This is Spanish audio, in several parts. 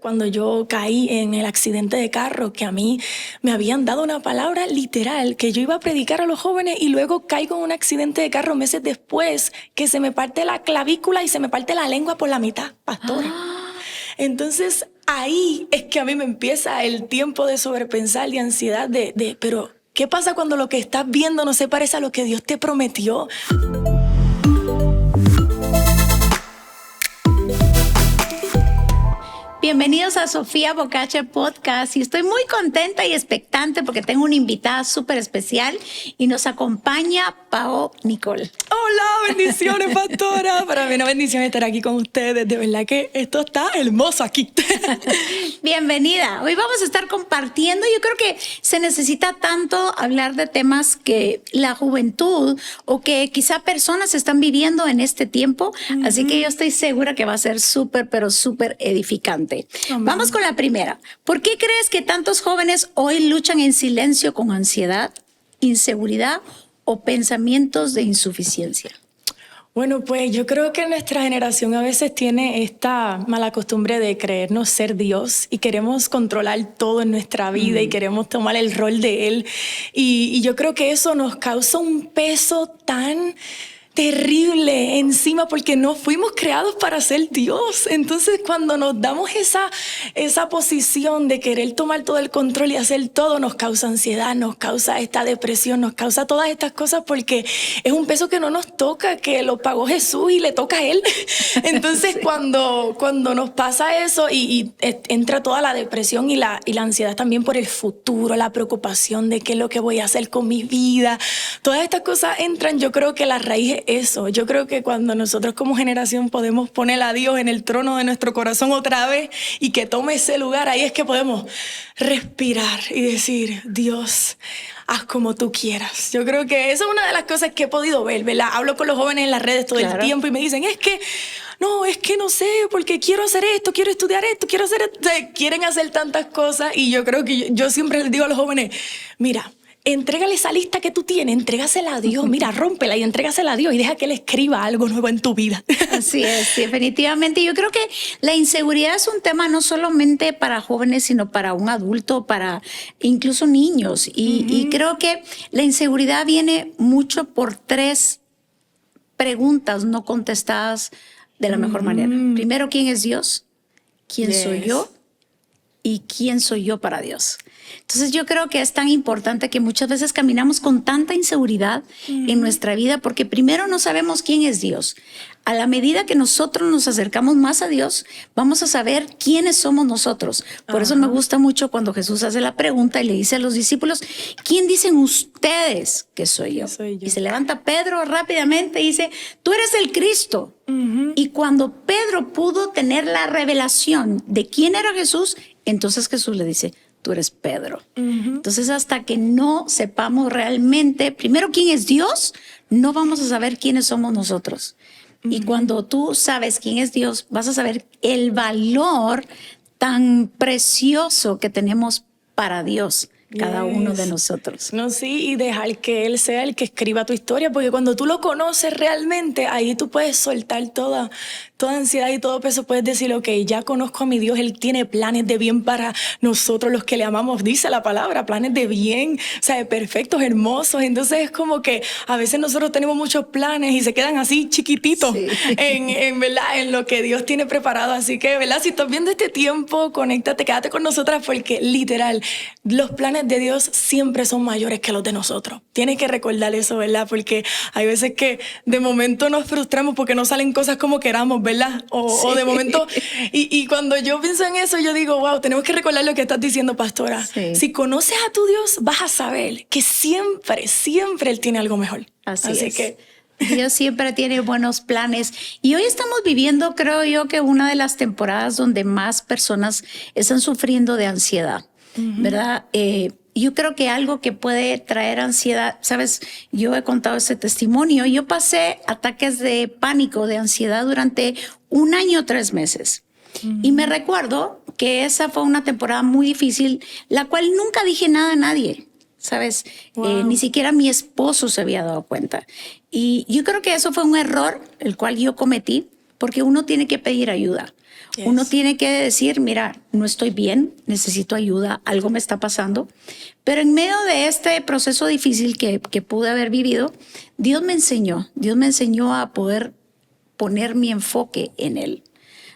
cuando yo caí en el accidente de carro, que a mí me habían dado una palabra literal, que yo iba a predicar a los jóvenes y luego caigo en un accidente de carro meses después, que se me parte la clavícula y se me parte la lengua por la mitad, pastora. Entonces ahí es que a mí me empieza el tiempo de sobrepensar, de ansiedad, pero ¿qué pasa cuando lo que estás viendo no se parece a lo que Dios te prometió? Bienvenidos a Sofía Bocache Podcast y estoy muy contenta y expectante porque tengo una invitada súper especial y nos acompaña Pao Nicole. Hola, bendiciones, pastora. Para mí una bendición estar aquí con ustedes. De verdad que esto está hermoso aquí. Bienvenida. Hoy vamos a estar compartiendo. Yo creo que se necesita tanto hablar de temas que la juventud o que quizá personas están viviendo en este tiempo. Así que yo estoy segura que va a ser súper, pero súper edificante. Amén. Vamos con la primera. ¿Por qué crees que tantos jóvenes hoy luchan en silencio con ansiedad, inseguridad o pensamientos de insuficiencia? Bueno, pues yo creo que nuestra generación a veces tiene esta mala costumbre de creernos ser Dios y queremos controlar todo en nuestra vida y queremos tomar el rol de Él. Y yo creo que eso nos causa un peso tan terrible encima porque no fuimos creados para ser Dios. Entonces cuando nos damos esa posición de querer tomar todo el control y hacer todo, nos causa ansiedad, nos causa esta depresión, nos causa todas estas cosas porque es un peso que no nos toca, que lo pagó Jesús y le toca a Él. Entonces sí. cuando nos pasa eso y entra toda la depresión y la ansiedad también por el futuro, la preocupación de qué es lo que voy a hacer con mi vida, todas estas cosas entran. Yo creo que la raíz es eso. Yo creo que cuando nosotros como generación podemos poner a Dios en el trono de nuestro corazón otra vez y que tome ese lugar, ahí es que podemos respirar y decir, Dios, haz como tú quieras. Yo creo que esa es una de las cosas que he podido ver, ¿verdad? Hablo con los jóvenes en las redes todo el tiempo y me dicen, es que no sé, porque quiero hacer esto, quiero estudiar esto, quiero hacer esto. Quieren hacer tantas cosas y yo creo que yo siempre les digo a los jóvenes, mira, entrégale esa lista que tú tienes, entrégasela a Dios, mira, rómpela y entrégasela a Dios y deja que Él escriba algo nuevo en tu vida. Así es, definitivamente. Yo creo que la inseguridad es un tema no solamente para jóvenes, sino para un adulto, para incluso niños. Y creo que la inseguridad viene mucho por 3 preguntas no contestadas de la mejor manera. Primero, ¿quién es Dios? ¿Quién soy yo? ¿Y quién soy yo para Dios? Entonces yo creo que es tan importante que muchas veces caminamos con tanta inseguridad en nuestra vida porque primero no sabemos quién es Dios. A la medida que nosotros nos acercamos más a Dios, vamos a saber quiénes somos nosotros. Por eso me gusta mucho cuando Jesús hace la pregunta y le dice a los discípulos, ¿quién dicen ustedes que soy yo? Y se levanta Pedro rápidamente y dice, tú eres el Cristo. Y cuando Pedro pudo tener la revelación de quién era Jesús, entonces Jesús le dice, tú eres Pedro. Entonces, hasta que no sepamos realmente, primero, quién es Dios, no vamos a saber quiénes somos nosotros. Y cuando tú sabes quién es Dios, vas a saber el valor tan precioso que tenemos para Dios, cada uno de nosotros. No, sí, y dejar que Él sea el que escriba tu historia, porque cuando tú lo conoces realmente, ahí tú puedes soltar toda ansiedad y todo peso. Puedes decir, ok, ya conozco a mi Dios, Él tiene planes de bien para nosotros, los que le amamos, dice la palabra, planes de bien, o sea, perfectos, hermosos. Entonces es como que a veces nosotros tenemos muchos planes y se quedan así chiquititos ¿verdad? En lo que Dios tiene preparado. Así que, ¿verdad? Si estás viendo este tiempo, conéctate, quédate con nosotras, porque literal, los planes de Dios siempre son mayores que los de nosotros. Tienes que recordar eso, ¿verdad? Porque hay veces que de momento nos frustramos porque no salen cosas como queramos, ¿verdad? O de momento, y cuando yo pienso en eso, yo digo, wow, tenemos que recordar lo que estás diciendo, pastora. Si conoces a tu Dios, vas a saber que siempre Él tiene algo mejor. Así es. Que Dios siempre tiene buenos planes. Y hoy estamos viviendo, creo yo, que una de las temporadas donde más personas están sufriendo de ansiedad, ¿verdad? Yo creo que algo que puede traer ansiedad, sabes, yo he contado ese testimonio, yo pasé ataques de pánico, de ansiedad durante 1 año, 3 meses. Y me recuerdo que esa fue una temporada muy difícil, la cual nunca dije nada a nadie, ¿sabes? Ni siquiera mi esposo se había dado cuenta. Y yo creo que eso fue un error, el cual yo cometí, porque uno tiene que pedir ayuda. Yes. Uno tiene que decir, mira, no estoy bien, necesito ayuda, algo me está pasando. Pero en medio de este proceso difícil que pude haber vivido, Dios me enseñó a poder poner mi enfoque en Él,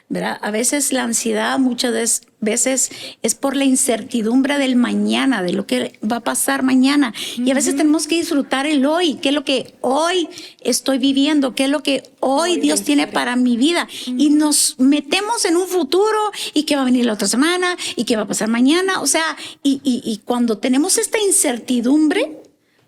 ¿verdad? A veces la ansiedad muchas veces es por la incertidumbre del mañana, de lo que va a pasar mañana. Y a veces tenemos que disfrutar el hoy, qué es lo que hoy estoy viviendo, qué es lo que hoy Dios tiene para mi vida. Y nos metemos en un futuro y qué va a venir la otra semana y qué va a pasar mañana. O sea, y cuando tenemos esta incertidumbre,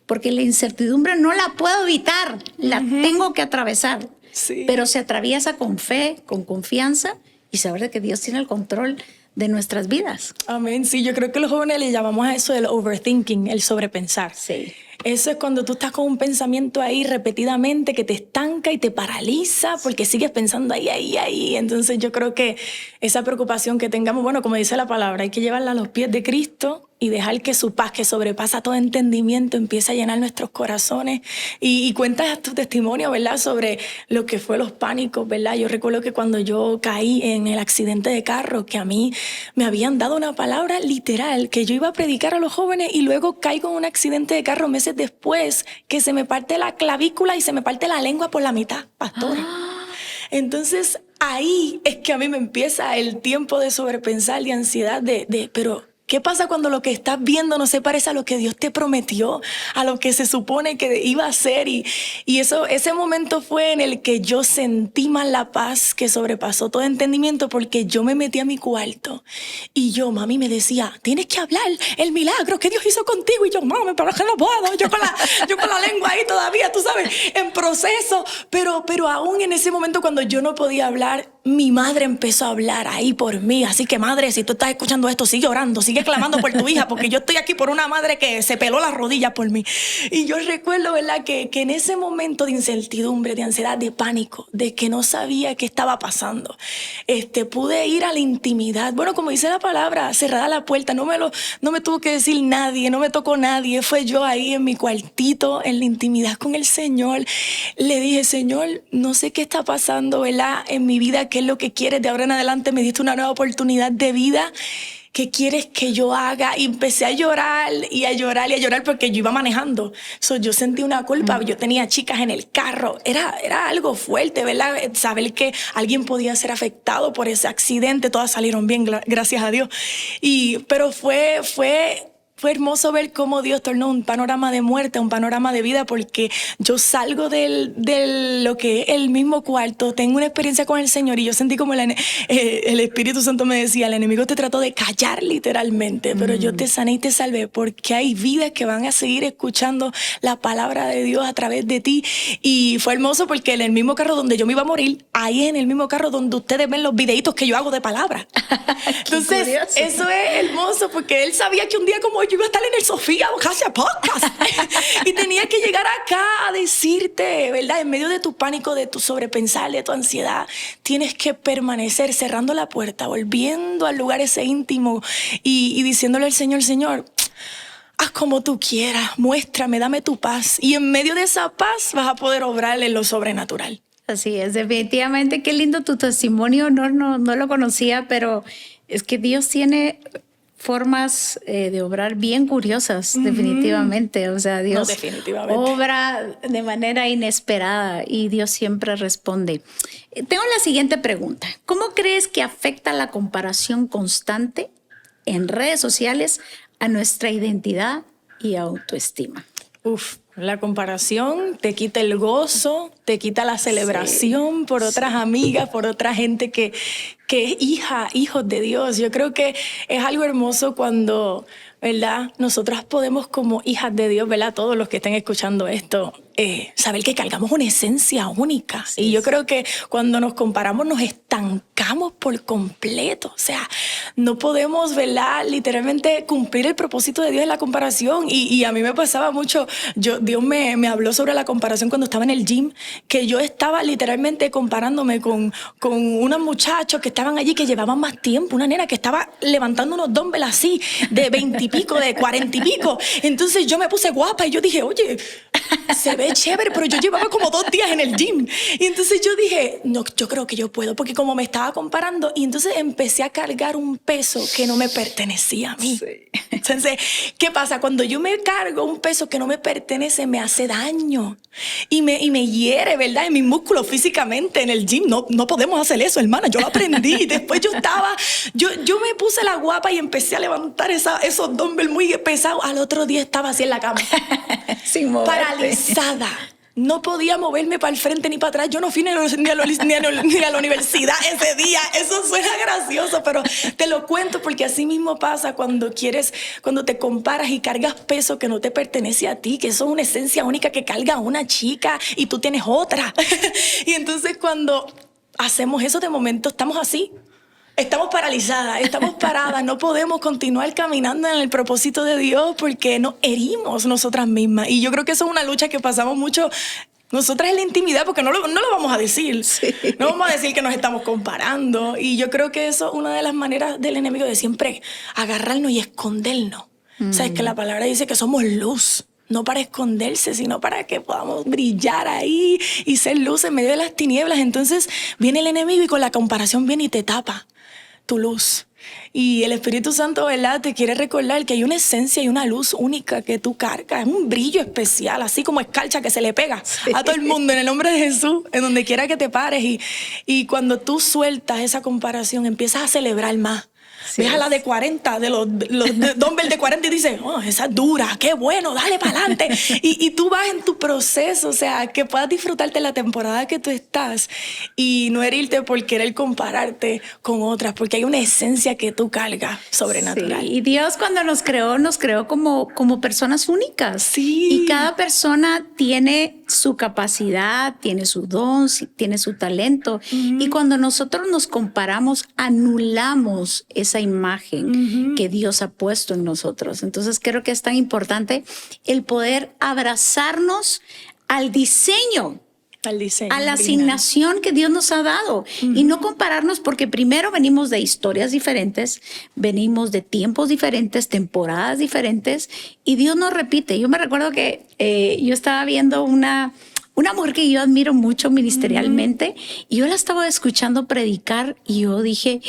porque la incertidumbre no la puedo evitar, la tengo que atravesar. Sí. Pero se atraviesa con fe, con confianza y saber de que Dios tiene el control de nuestras vidas. Amén. Sí, yo creo que los jóvenes le llamamos a eso el overthinking, el sobrepensar. Sí. Eso es cuando tú estás con un pensamiento ahí repetidamente que te estanca y te paraliza porque sigues pensando ahí. Entonces yo creo que esa preocupación que tengamos, bueno, como dice la palabra, hay que llevarla a los pies de Cristo y dejar que su paz, que sobrepasa todo entendimiento, empiece a llenar nuestros corazones. Y cuentas tu testimonio, ¿verdad?, sobre lo que fue los pánicos, ¿verdad? Yo recuerdo que cuando yo caí en el accidente de carro, que a mí me habían dado una palabra literal, que yo iba a predicar a los jóvenes y luego caigo en un accidente de carro meses después, que se me parte la clavícula y se me parte la lengua por la mitad, pastora. Entonces, ahí es que a mí me empieza el tiempo de sobrepensar, de ansiedad, pero ¿qué pasa cuando lo que estás viendo no se parece a lo que Dios te prometió, a lo que se supone que iba a ser? Y ese momento fue en el que yo sentí más la paz que sobrepasó todo entendimiento, porque yo me metí a mi cuarto y mami me decía, tienes que hablar el milagro que Dios hizo contigo. Y yo, mami, pero es que no puedo. Yo con la lengua ahí todavía, tú sabes, en proceso. Pero aún en ese momento cuando yo no podía hablar, mi madre empezó a hablar ahí por mí. Así que, madre, si tú estás escuchando esto, sigue orando, sigue clamando por tu hija, porque yo estoy aquí por una madre que se peló las rodillas por mí. Y yo recuerdo, ¿verdad?, que en ese momento de incertidumbre, de ansiedad, de pánico, de que no sabía qué estaba pasando, pude ir a la intimidad. Bueno, como dice la palabra, cerrada la puerta, no me tuvo que decir nadie, no me tocó nadie. Fue yo ahí en mi cuartito, en la intimidad con el Señor. Le dije, Señor, no sé qué está pasando, ¿verdad?, en mi vida, qué es lo que quieres de ahora en adelante. Me diste una nueva oportunidad de vida. ¿Qué quieres que yo haga? Y empecé a llorar porque yo iba manejando. Yo sentí una culpa. Yo tenía chicas en el carro. Era algo fuerte, ¿verdad? Saber que alguien podía ser afectado por ese accidente. Todas salieron bien, gracias a Dios. Pero fue hermoso ver cómo Dios tornó un panorama de muerte a un panorama de vida, porque yo salgo de lo que es el mismo cuarto, tengo una experiencia con el Señor y yo sentí como el Espíritu Santo me decía, el enemigo te trató de callar literalmente, pero yo te sané y te salvé, porque hay vidas que van a seguir escuchando la palabra de Dios a través de ti. Y fue hermoso porque en el mismo carro donde yo me iba a morir, ahí es en el mismo carro donde ustedes ven los videitos que yo hago de palabra. Entonces, eso es hermoso, porque él sabía que un día como yo iba a estar en el Sofía Ocasio Podcast y tenía que llegar acá a decirte, ¿verdad? En medio de tu pánico, de tu sobrepensar, de tu ansiedad, tienes que permanecer cerrando la puerta, volviendo al lugar ese íntimo y diciéndole al Señor, Señor, haz como tú quieras, muéstrame, dame tu paz. Y en medio de esa paz vas a poder obrar en lo sobrenatural. Así es, definitivamente. Qué lindo tu testimonio. No lo conocía, pero es que Dios tiene formas de obrar bien curiosas, definitivamente. O sea, Dios obra de manera inesperada y Dios siempre responde. Tengo la siguiente pregunta. ¿Cómo crees que afecta la comparación constante en redes sociales a nuestra identidad y autoestima? La comparación te quita el gozo, te quita la celebración por otras amigas, por otra gente que es hijos de Dios. Yo creo que es algo hermoso cuando, ¿verdad?, nosotras podemos, como hijas de Dios, ¿verdad?, todos los que estén escuchando esto, saber que cargamos una esencia única. Sí, y yo creo que cuando nos comparamos nos estancamos por completo. O sea, no podemos, ¿verdad?, literalmente cumplir el propósito de Dios en la comparación. Y a mí me pasaba mucho, Dios me habló sobre la comparación cuando estaba en el gym, que yo estaba literalmente comparándome con unos muchachos que estaban allí que llevaban más tiempo, una nena que estaba levantando unos dumbbells así de 20 y pico, de 40 y pico. Entonces yo me puse guapa y yo dije, oye, se ve chévere, pero yo llevaba como 2 días en el gym. Y entonces yo dije, no, yo creo que yo puedo, porque como me estaba comparando, y entonces empecé a cargar un peso que no me pertenecía a mí. Sí. Entonces, ¿qué pasa? Cuando yo me cargo un peso que no me pertenece, me hace daño y me hiere, ¿verdad? En mis músculos físicamente en el gym. No podemos hacer eso, hermana. Yo lo aprendí. Después yo me puse la guapa y empecé a levantar esos dumbbells muy pesados. Al otro día estaba así en la cama. Sin moverte. Paralizada. No podía moverme para el frente ni para atrás. Yo no fui ni a la universidad ese día. Eso suena gracioso, pero te lo cuento porque así mismo pasa cuando te comparas y cargas peso que no te pertenece a ti, que eso es una esencia única que carga una chica y tú tienes otra. Y entonces cuando hacemos eso, de momento estamos así. Estamos paralizadas, estamos paradas, no podemos continuar caminando en el propósito de Dios porque nos herimos nosotras mismas. Y yo creo que eso es una lucha que pasamos mucho nosotras en la intimidad, porque no lo vamos a decir. Sí. No vamos a decir que nos estamos comparando. Y yo creo que eso es una de las maneras del enemigo de siempre agarrarnos y escondernos. Sabes que la palabra dice que somos luz. No para esconderse, sino para que podamos brillar ahí y ser luz en medio de las tinieblas. Entonces viene el enemigo y con la comparación viene y te tapa tu luz. Y el Espíritu Santo, ¿verdad?, te quiere recordar que hay una esencia y una luz única que tú cargas. Es un brillo especial, así como escarcha que se le pega a todo el mundo en el nombre de Jesús, en donde quiera que te pares. Y cuando tú sueltas esa comparación, empiezas a celebrar más. Sí, ves a la de 40, de los dumbbells de 40 y dices, oh, esa es dura, qué bueno, dale para adelante. Y tú vas en tu proceso, o sea, que puedas disfrutarte la temporada que tú estás y no herirte por querer compararte con otras, porque hay una esencia que tú cargas sobrenatural. Sí, y Dios cuando nos creó como personas únicas. Sí. Y cada persona tiene su capacidad, tiene su don, tiene su talento. Y cuando nosotros nos comparamos, anulamos esa imagen que Dios ha puesto en nosotros. Entonces creo que es tan importante el poder abrazarnos al diseño, a la asignación que Dios nos ha dado y no compararnos, porque primero venimos de historias diferentes, venimos de tiempos diferentes, temporadas diferentes, y Dios nos repite. Yo me recuerdo que yo estaba viendo una mujer que yo admiro mucho ministerialmente y yo la estaba escuchando predicar y yo dije,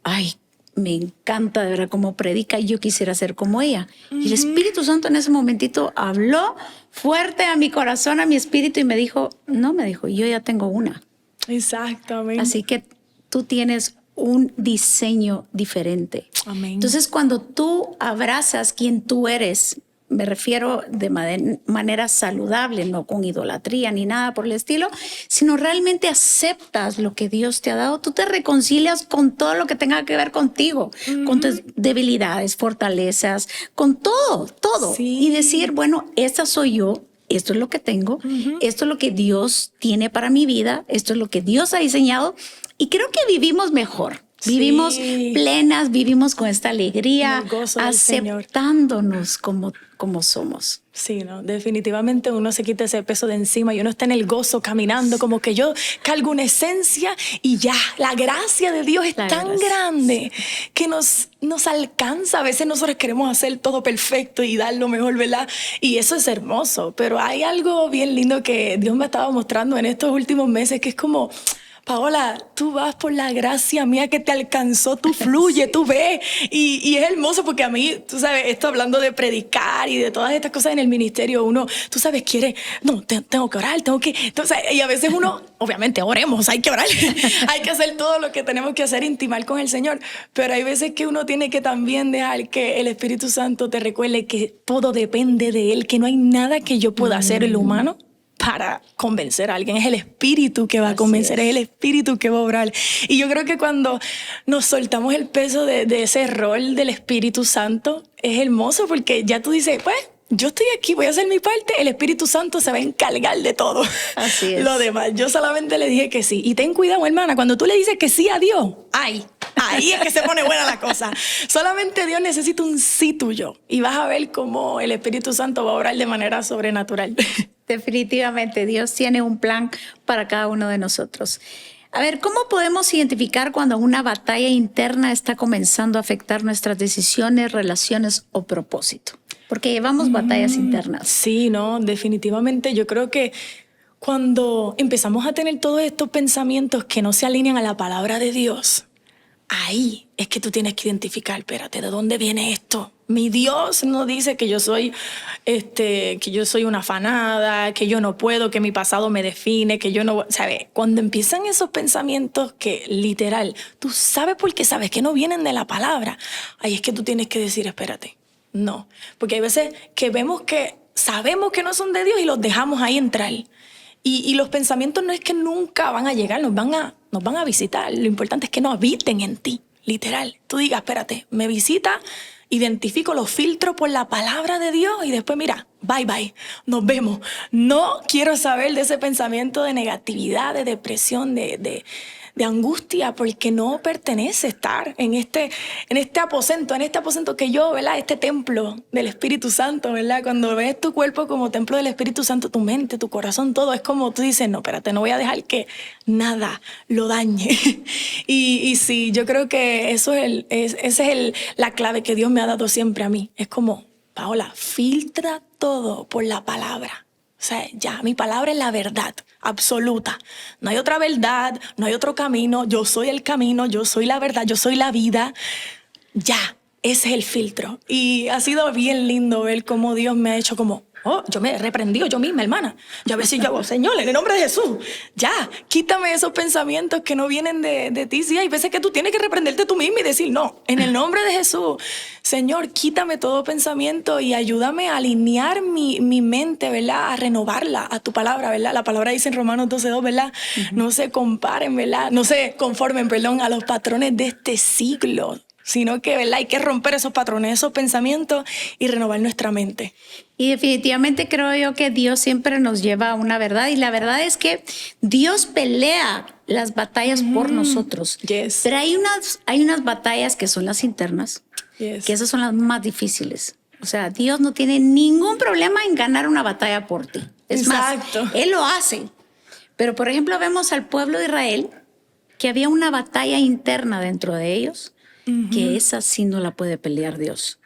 ay, me encanta de verdad cómo predica y yo quisiera ser como ella. Y el Espíritu Santo en ese momentito habló fuerte a mi corazón, a mi espíritu y me dijo, yo ya tengo una. Exactamente. Así que tú tienes un diseño diferente. Amén. Entonces cuando tú abrazas quien tú eres, me refiero de manera saludable, no con idolatría ni nada por el estilo, sino realmente aceptas lo que Dios te ha dado. Tú te reconcilias con todo lo que tenga que ver contigo, con tus debilidades, fortalezas, con todo. Sí. Y decir, bueno, esta soy yo, esto es lo que tengo, esto es lo que Dios tiene para mi vida, esto es lo que Dios ha diseñado. Y creo que vivimos mejor. Vivimos plenas, vivimos con esta alegría, aceptándonos como somos. Sí, no, definitivamente uno se quita ese peso de encima y uno está en el gozo caminando, como que yo cargo una esencia y ya, la gracia de Dios es tan grande que nos alcanza. A veces nosotros queremos hacer todo perfecto y dar lo mejor, ¿verdad? Y eso es hermoso, pero hay algo bien lindo que Dios me ha estado mostrando en estos últimos meses, que es como, Paola, tú vas por la gracia mía que te alcanzó, tú fluye, tú ves. Y es hermoso porque a mí, tú sabes, esto hablando de predicar y de todas estas cosas en el ministerio, uno, tú sabes, tengo que orar, entonces, y a veces uno, obviamente, oremos, hay que orar, hay que hacer todo lo que tenemos que hacer, intimar con el Señor. Pero hay veces que uno tiene que también dejar que el Espíritu Santo te recuerde que todo depende de Él, que no hay nada que yo pueda hacer en lo humano para convencer a alguien. Es el Espíritu que va a convencer, es el Espíritu que va a obrar. Y yo creo que cuando nos soltamos el peso de ese rol del Espíritu Santo, es hermoso porque ya tú dices, pues, yo estoy aquí, voy a hacer mi parte, el Espíritu Santo se va a encargar de todo. Así es. Lo demás, yo solamente le dije que sí. Y ten cuidado, hermana, cuando tú le dices que sí a Dios, ahí es que se pone buena la cosa. Solamente Dios necesita un sí tuyo y vas a ver cómo el Espíritu Santo va a obrar de manera sobrenatural. Definitivamente, Dios tiene un plan para cada uno de nosotros. A ver, ¿cómo podemos identificar cuando una batalla interna está comenzando a afectar nuestras decisiones, relaciones o propósito? Porque llevamos batallas internas. Sí, no, definitivamente. Yo creo que cuando empezamos a tener todos estos pensamientos que no se alinean a la palabra de Dios, ahí es que tú tienes que identificar, espérate, ¿de dónde viene esto? Mi Dios no dice que yo soy una afanada, que yo no puedo, que mi pasado me define, que yo no, ¿sabes? Cuando empiezan esos pensamientos que literal, tú sabes porque sabes que no vienen de la palabra, ahí es que tú tienes que decir, espérate, no. Porque hay veces que sabemos que no son de Dios y los dejamos ahí entrar. Y los pensamientos no es que nunca van a llegar, nos van a visitar. Lo importante es que no habiten en ti, literal. Tú digas, espérate, me visita, identifico los filtros por la palabra de Dios y después mira, bye bye, nos vemos. No quiero saber de ese pensamiento de negatividad, de depresión, de angustia, porque no pertenece estar en este aposento que yo, ¿verdad? Este templo del Espíritu Santo, ¿verdad? Cuando ves tu cuerpo como templo del Espíritu Santo, tu mente, tu corazón, todo es como tú dices, no, espérate, no voy a dejar que nada lo dañe. y sí, yo creo que esa es la clave que Dios me ha dado siempre a mí. Es como, Paola, filtra todo por la palabra. O sea, ya, mi palabra es la verdad absoluta. No hay otra verdad, no hay otro camino. Yo soy el camino, yo soy la verdad, yo soy la vida. Ya, ese es el filtro. Y ha sido bien lindo ver cómo Dios me ha hecho como, yo me he reprendido yo misma, hermana. Yo a veces yo hago, Señor, en el nombre de Jesús, ya, quítame esos pensamientos que no vienen de ti. Sí, hay veces que tú tienes que reprenderte tú misma y decir, no, en el nombre de Jesús, Señor, quítame todo pensamiento y ayúdame a alinear mi mente, ¿verdad? A renovarla a tu palabra, ¿verdad? La palabra dice en Romanos 12:2, ¿verdad? Uh-huh. No se comparen, ¿verdad? No se conformen, a los patrones de este siglo, sino que, ¿verdad? Hay que romper esos patrones, esos pensamientos y renovar nuestra mente. Y definitivamente creo yo que Dios siempre nos lleva a una verdad, y la verdad es que Dios pelea las batallas por nosotros. Yes. Pero hay unas batallas que son las internas, yes, que esas son las más difíciles. O sea, Dios no tiene ningún problema en ganar una batalla por ti. Es Exacto. Más, Él lo hace. Pero, por ejemplo, vemos al pueblo de Israel que había una batalla interna dentro de ellos, que esa sí no la puede pelear Dios.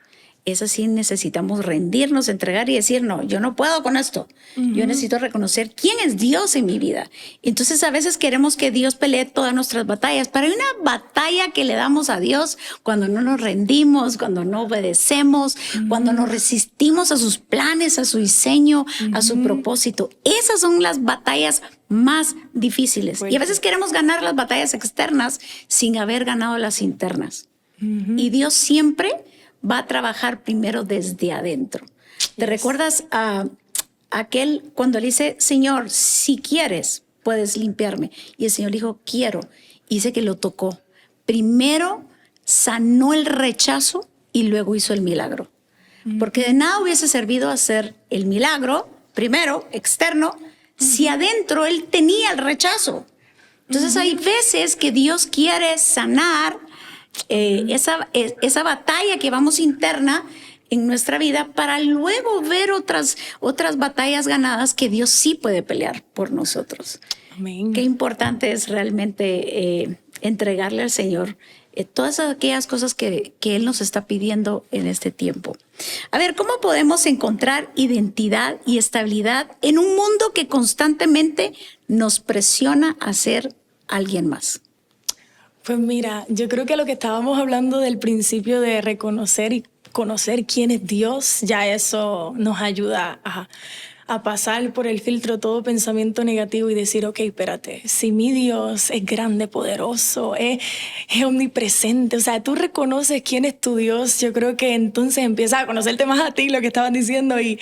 Esa sí necesitamos rendirnos, entregar y decir, no, yo no puedo con esto. Yo necesito reconocer quién es Dios en mi vida. Entonces, a veces queremos que Dios pelee todas nuestras batallas, pero hay una batalla que le damos a Dios cuando no nos rendimos, cuando no obedecemos, cuando nos resistimos a sus planes, a su diseño, a su propósito. Esas son las batallas más difíciles. Bueno. Y a veces queremos ganar las batallas externas sin haber ganado las internas. Y Dios siempre va a trabajar primero desde adentro. ¿Te recuerdas a aquel cuando le dice, Señor, si quieres, puedes limpiarme? Y el Señor dijo, quiero. Y dice que lo tocó. Primero sanó el rechazo y luego hizo el milagro. Porque de nada hubiese servido hacer el milagro, primero, externo, si adentro él tenía el rechazo. Entonces hay veces que Dios quiere sanar esa batalla que vamos interna en nuestra vida para luego ver otras batallas ganadas que Dios sí puede pelear por nosotros. Amén. Qué importante es realmente entregarle al Señor todas aquellas cosas que Él nos está pidiendo en este tiempo. A ver, ¿cómo podemos encontrar identidad y estabilidad en un mundo que constantemente nos presiona a ser alguien más? Pues mira, yo creo que lo que estábamos hablando del principio de reconocer y conocer quién es Dios, ya eso nos ayuda a pasar por el filtro todo pensamiento negativo y decir, ok, espérate, si mi Dios es grande, poderoso, es omnipresente, o sea, tú reconoces quién es tu Dios, yo creo que entonces empiezas a conocerte más a ti, lo que estabas diciendo, y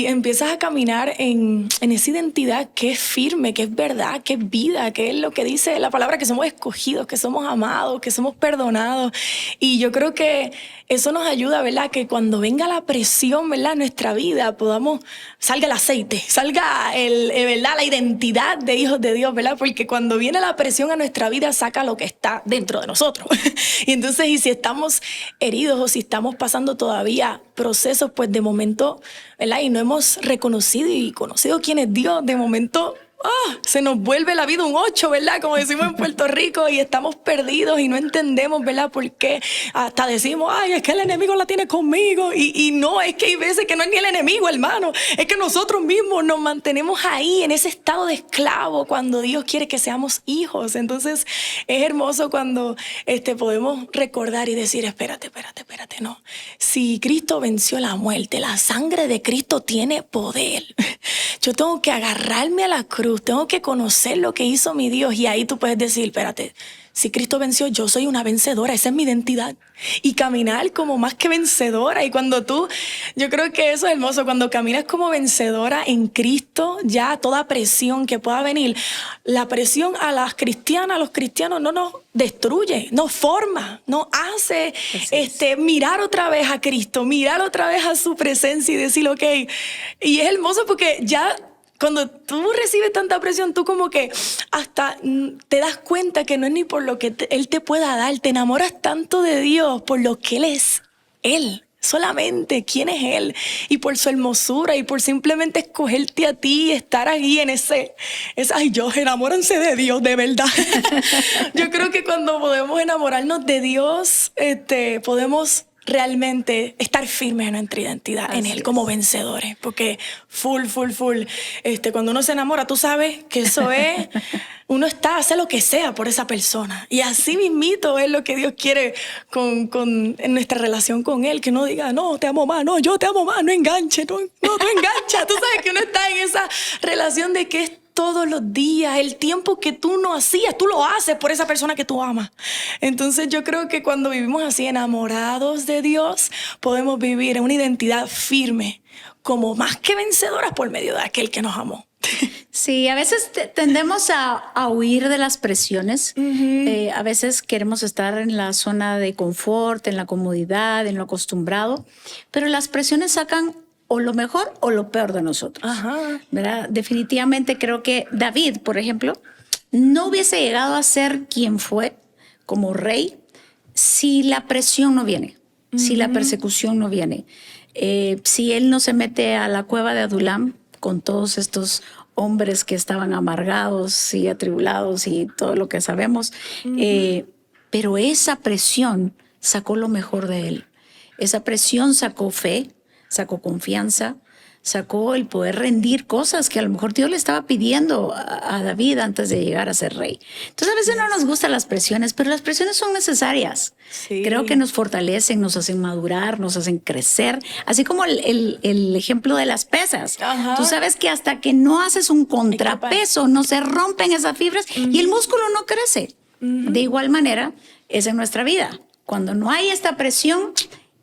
empiezas a caminar en esa identidad que es firme, que es verdad, que es vida, que es lo que dice la palabra, que somos escogidos, que somos amados, que somos perdonados. Y yo creo que eso nos ayuda, ¿verdad? Que cuando venga la presión, ¿verdad? En nuestra vida salga el aceite, salga ¿verdad? La identidad de hijos de Dios, ¿verdad? Porque cuando viene la presión a nuestra vida, saca lo que está dentro de nosotros. Y entonces, y si estamos heridos o si estamos pasando todavía procesos, pues de momento, ¿verdad? Y no hemos reconocido y conocido quién es Dios, de momento se nos vuelve la vida un 8, ¿verdad? Como decimos en Puerto Rico, y estamos perdidos y no entendemos, ¿verdad? Por qué hasta decimos, ay, es que el enemigo la tiene conmigo. Y no, es que hay veces que no es ni el enemigo, hermano. Es que nosotros mismos nos mantenemos ahí en ese estado de esclavo cuando Dios quiere que seamos hijos. Entonces es hermoso cuando podemos recordar y decir, espérate, no. Si Cristo venció la muerte, la sangre de Cristo tiene poder. Yo tengo que agarrarme a la cruz, tengo que conocer lo que hizo mi Dios, y ahí tú puedes decir, espérate, si Cristo venció, yo soy una vencedora, esa es mi identidad. Y caminar como más que vencedora. Y yo creo que eso es hermoso, cuando caminas como vencedora en Cristo, ya toda presión que pueda venir, la presión a las cristianas, a los cristianos, no nos destruye, nos forma, nos hace mirar otra vez a Cristo, mirar otra vez a su presencia y decir, ok. Y es hermoso porque ya cuando tú recibes tanta presión, tú como que hasta te das cuenta que no es ni por lo que Él te pueda dar. Te enamoras tanto de Dios por lo que Él es. Él, solamente quién es Él. Y por su hermosura y por simplemente escogerte a ti y estar ahí en enamórense de Dios, de verdad. Yo creo que cuando podemos enamorarnos de Dios, podemos realmente estar firmes en nuestra identidad en Él como vencedores, porque full, cuando uno se enamora, tú sabes que eso es, uno hace lo que sea por esa persona, y así mismito es lo que Dios quiere en nuestra relación con Él, que no diga, no, te amo más, no, yo te amo más, no enganche, no engancha, tú sabes que uno está en esa relación de que es todos los días, el tiempo que tú no hacías, tú lo haces por esa persona que tú amas. Entonces yo creo que cuando vivimos así enamorados de Dios, podemos vivir en una identidad firme, como más que vencedoras por medio de aquel que nos amó. Sí, a veces tendemos a huir de las presiones. A veces queremos estar en la zona de confort, en la comodidad, en lo acostumbrado, pero las presiones sacan o lo mejor o lo peor de nosotros. ¿Verdad? Definitivamente creo que David, por ejemplo, no hubiese llegado a ser quien fue como rey si la presión no viene, si la persecución no viene. Si él no se mete a la cueva de Adulam con todos estos hombres que estaban amargados y atribulados y todo lo que sabemos, pero esa presión sacó lo mejor de él. Esa presión sacó fe, sacó confianza, sacó el poder rendir cosas que a lo mejor Dios le estaba pidiendo a David antes de llegar a ser rey. Entonces a veces no nos gustan las presiones, pero las presiones son necesarias. Sí. Creo que nos fortalecen, nos hacen madurar, nos hacen crecer, así como el ejemplo de las pesas. Tú sabes que hasta que no haces un contrapeso, no se rompen esas fibras y el músculo no crece. De igual manera es en nuestra vida. Cuando no hay esta presión,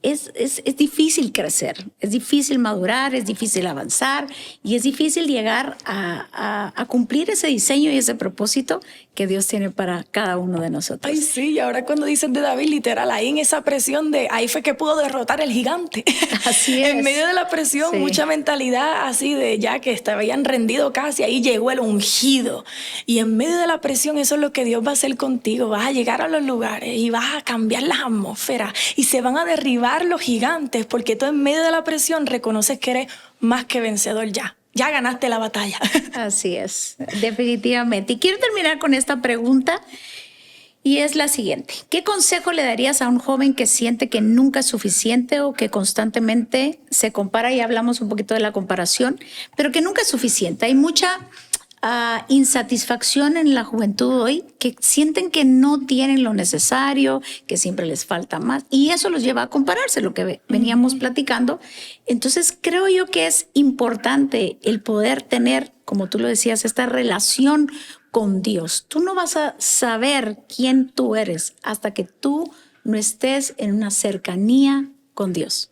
es difícil crecer, es difícil madurar, es difícil avanzar y es difícil llegar a cumplir ese diseño y ese propósito que Dios tiene para cada uno de nosotros. Ay, sí, y ahora cuando dicen de David, literal, ahí en esa presión ahí fue que pudo derrotar el gigante. Así es. En medio de la presión, sí. Mucha mentalidad así de ya que habían rendido casi, ahí llegó el ungido. Y en medio de la presión, eso es lo que Dios va a hacer contigo. Vas a llegar a los lugares y vas a cambiar las atmósferas y se van a derribar los gigantes, porque tú en medio de la presión reconoces que eres más que vencedor ya. Ya ganaste la batalla. Así es, definitivamente. Y quiero terminar con esta pregunta y es la siguiente. ¿Qué consejo le darías a un joven que siente que nunca es suficiente o que constantemente se compara? Y hablamos un poquito de la comparación, pero que nunca es suficiente. Hay mucha insatisfacción en la juventud hoy, que sienten que no tienen lo necesario, que siempre les falta más, y eso los lleva a compararse, lo que veníamos platicando. Entonces creo yo que es importante el poder tener, como tú lo decías, esta relación con Dios. Tú no vas a saber quién tú eres hasta que tú no estés en una cercanía con Dios.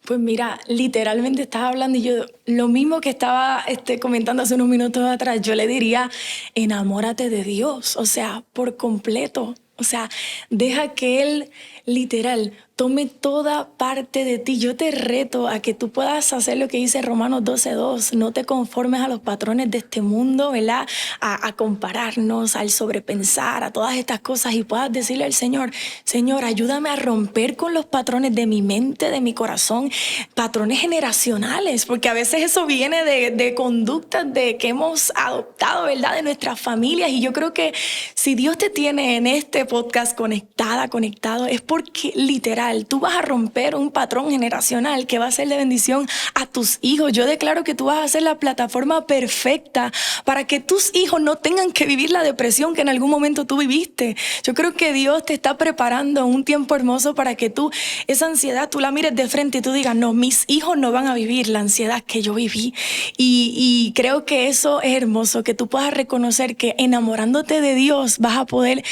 Pues mira, literalmente estás hablando y yo lo mismo que estaba comentando hace unos minutos atrás, yo le diría, enamórate de Dios, o sea, por completo. O sea, deja que Él literal, tome toda parte de ti. Yo te reto a que tú puedas hacer lo que dice Romanos 12:2. No te conformes a los patrones de este mundo, ¿verdad? A compararnos, al sobrepensar, a todas estas cosas, y puedas decirle al Señor, Señor, ayúdame a romper con los patrones de mi mente, de mi corazón, patrones generacionales, porque a veces eso viene de conductas que hemos adoptado, ¿verdad? De nuestras familias. Y yo creo que si Dios te tiene en este podcast conectado, es porque literal tú vas a romper un patrón generacional que va a ser de bendición a tus hijos. Yo declaro que tú vas a ser la plataforma perfecta para que tus hijos no tengan que vivir la depresión que en algún momento tú viviste. Yo creo que Dios te está preparando un tiempo hermoso para que tú, esa ansiedad, tú la mires de frente y tú digas, no, mis hijos no van a vivir la ansiedad que yo viví. Y creo que eso es hermoso, que tú puedas reconocer que enamorándote de Dios vas a poder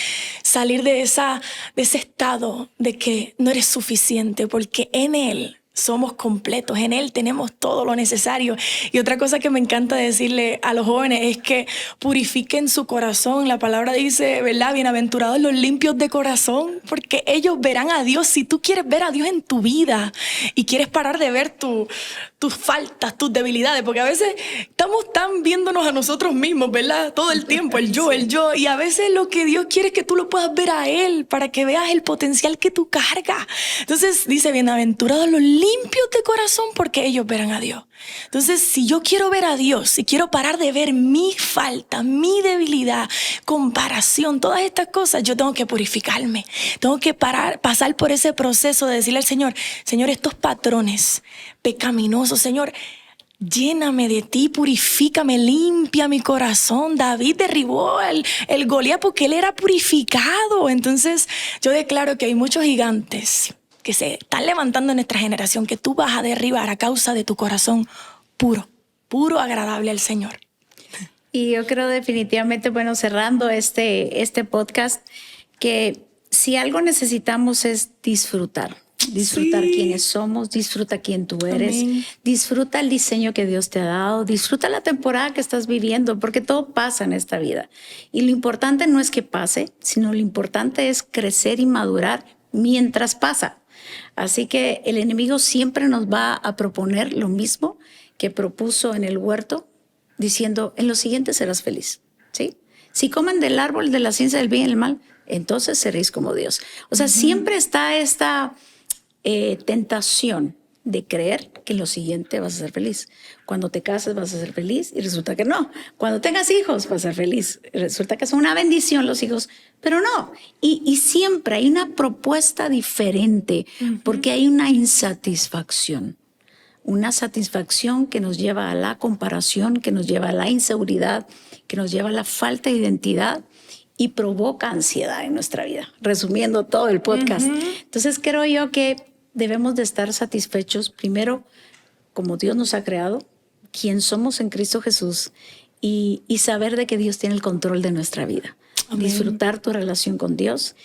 salir de ese estado de que no eres suficiente, porque en Él somos completos, en Él tenemos todo lo necesario. Y otra cosa que me encanta decirle a los jóvenes es que purifiquen su corazón. La palabra dice, ¿verdad? Bienaventurados los limpios de corazón, porque ellos verán a Dios. Si tú quieres ver a Dios en tu vida y quieres parar de ver tus faltas, tus debilidades, porque a veces estamos tan viéndonos a nosotros mismos, ¿verdad? Todo el tiempo, el yo, y a veces lo que Dios quiere es que tú lo puedas ver a Él, para que veas el potencial que tú cargas. Entonces dice, bienaventurados los limpios de corazón, porque ellos verán a Dios. Entonces, si yo quiero ver a Dios, si quiero parar de ver mi falta, mi debilidad, comparación, todas estas cosas, yo tengo que purificarme. Tengo que pasar por ese proceso de decirle al Señor, Señor, estos patrones pecaminosos, Señor, lléname de ti, purifícame, limpia mi corazón. David derribó el Goliat porque él era purificado. Entonces, yo declaro que hay muchos gigantes que se están levantando en nuestra generación, que tú vas a derribar a causa de tu corazón puro, agradable al Señor. Y yo creo definitivamente, bueno, cerrando este podcast, que si algo necesitamos es disfrutar quiénes somos, disfruta quién tú eres, amén, disfruta el diseño que Dios te ha dado, disfruta la temporada que estás viviendo, porque todo pasa en esta vida. Y lo importante no es que pase, sino lo importante es crecer y madurar mientras pasa. Así que el enemigo siempre nos va a proponer lo mismo que propuso en el huerto, diciendo, en lo siguiente serás feliz, ¿sí? Si comen del árbol de la ciencia del bien y el mal, entonces seréis como Dios. O sea, siempre está esta tentación de creer que en lo siguiente vas a ser feliz. Cuando te cases vas a ser feliz y resulta que no. Cuando tengas hijos vas a ser feliz. Resulta que son una bendición los hijos, pero no. Y siempre hay una propuesta diferente porque hay una insatisfacción. Una satisfacción que nos lleva a la comparación, que nos lleva a la inseguridad, que nos lleva a la falta de identidad y provoca ansiedad en nuestra vida. Resumiendo todo el podcast. Entonces creo yo que debemos de estar satisfechos primero como Dios nos ha creado, quién somos en Cristo Jesús y saber de que Dios tiene el control de nuestra vida. Amén. Disfrutar tu relación con Dios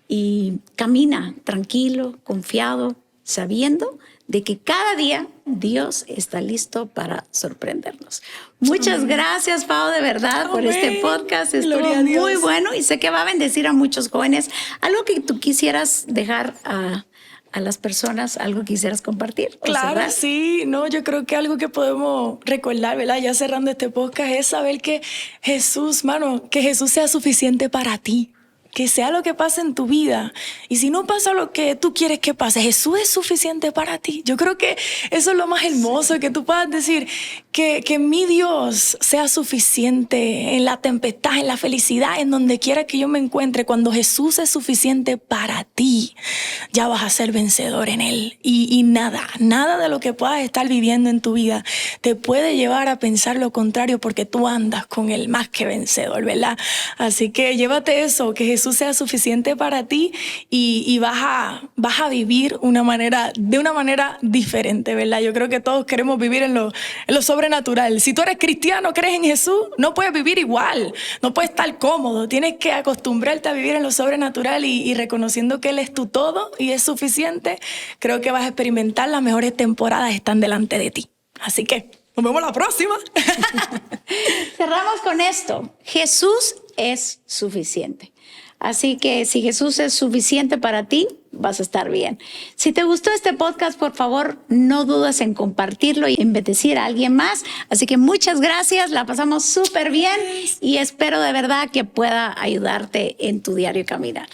y camina tranquilo, confiado, sabiendo de que cada día Dios está listo para sorprendernos. Muchas gracias, Pau, de verdad, por este podcast. Estuvo muy bueno y sé que va a bendecir a muchos jóvenes. Algo que tú quisieras dejar a las personas, algo que quisieras compartir. Claro, sí. No, yo creo que algo que podemos recordar, ¿verdad? Ya cerrando este podcast, es saber que Jesús, que Jesús sea suficiente para ti. Que sea lo que pase en tu vida. Y si no pasa lo que tú quieres que pase, Jesús es suficiente para ti. Yo creo que eso es lo más hermoso, que tú puedas decir que mi Dios sea suficiente en la tempestad, en la felicidad, en donde quiera que yo me encuentre. Cuando Jesús es suficiente para ti, ya vas a ser vencedor en Él. Y nada de lo que puedas estar viviendo en tu vida te puede llevar a pensar lo contrario, porque tú andas con el más que vencedor, ¿verdad? Así que llévate eso, que Jesús sea suficiente para ti y vas a vivir de una manera diferente, ¿verdad? Yo creo que todos queremos vivir en lo sobrenatural. Si tú eres cristiano, crees en Jesús, no puedes vivir igual, no puedes estar cómodo. Tienes que acostumbrarte a vivir en lo sobrenatural y reconociendo que Él es tu todo y es suficiente. Creo que vas a experimentar las mejores temporadas están delante de ti. Así que nos vemos la próxima. Cerramos con esto. Jesús es suficiente. Así que si Jesús es suficiente para ti, vas a estar bien. Si te gustó este podcast, por favor, no dudes en compartirlo y en bendecir a alguien más. Así que muchas gracias, la pasamos súper bien y espero de verdad que pueda ayudarte en tu diario caminar.